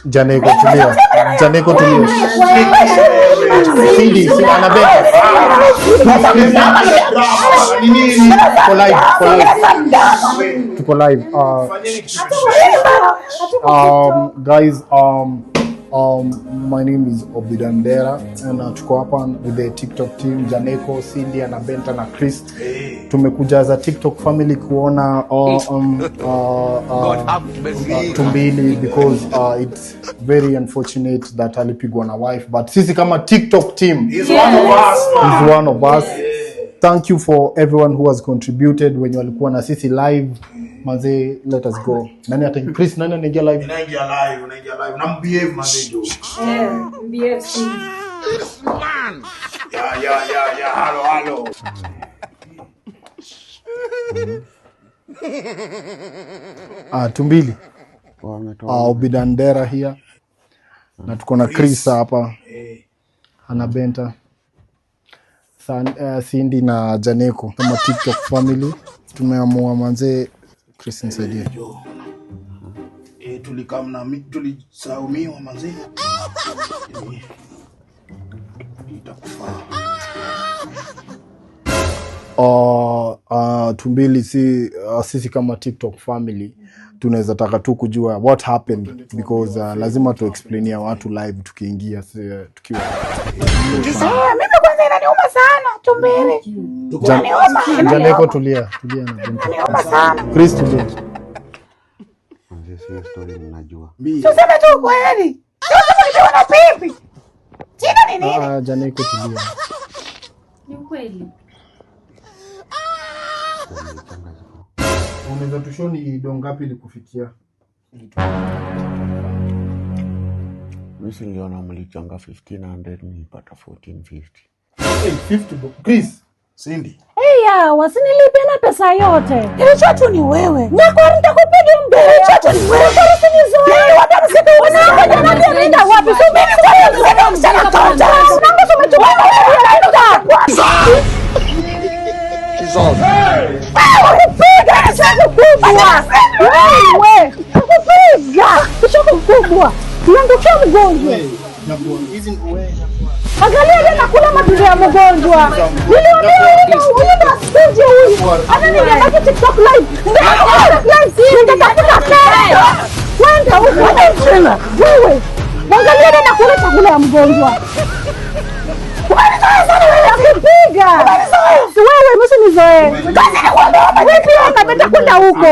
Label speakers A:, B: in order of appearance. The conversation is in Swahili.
A: Janeko tulia. Cindy anabeka. Tuko live. Guys, my name is Obidandera and tuko hapa with the TikTok team, Janeko, Cindy, Anabenta na Chris. Tumekuja as a TikTok family kuona Tumbili because it's very unfortunate that alipigwa na wife, but sisi kama TikTok team,
B: he's one
A: of us. Thank you for everyone who has contributed when you walikuwa na sisi live. Manze, let us go. Nani ata Chris, nani anaingia live?
B: Unaingia live. Na behave manze jo.
C: Behave.
B: Man. Yeah. Hello.
A: Tumbili. Obidandera here. Na tuko na Chris hapa. Anabenta. Cindy na Janeko kama TikTok family. Tumeamua manze Chris nisaidie.
B: Tulisaumiwa manze. Itakufa.
A: Tumbili sisi kama TikTok family tunaweza taka tu kujua what happened because lazima tu explainia watu live tukiingia tukiwa.
C: Mimi kwanza inaniuma sana Tumbili.
A: Janeko tulia na
C: inaniuma sana.
A: Chris tulia.
D: Sio story mnajua.
C: Tuseme tu kweli. Tuseme na pipi. Jina ni nini?
A: Janeko tulia.
E: Ni kweli.
A: Unaweza tushoni dongapi likufikia?
D: Mimi niliona mlichanga 1500 nilipata 1450.
A: 50 Chris.
B: Cindy.
C: Wasinilipe na pesa yote. Ile chachu ni wewe. Nyakwa nitakupiga mbele. Ile chachu ni wewe. Usinizoe. Watu msiku wanaenda nenda wapi? Subiri kwa msana toja. Nangu tumechukua wewe naenda. Piga chachu kubwa. Wewe. Piga chachu kubwa. Niangukia mgonjwa. Angalia yeye anakula matunda ya mgonjwa. Niliona huyu msije huyu. Ananiambia TikTok live. Nitatafuta pesa. Kwenda huko tena. Wewe. Angalia yeye anakula chakula ya mgonjwa. Akipiga. Wewe msinizoe. Kazi ni kwamba wewe pia unapenda kwenda huko.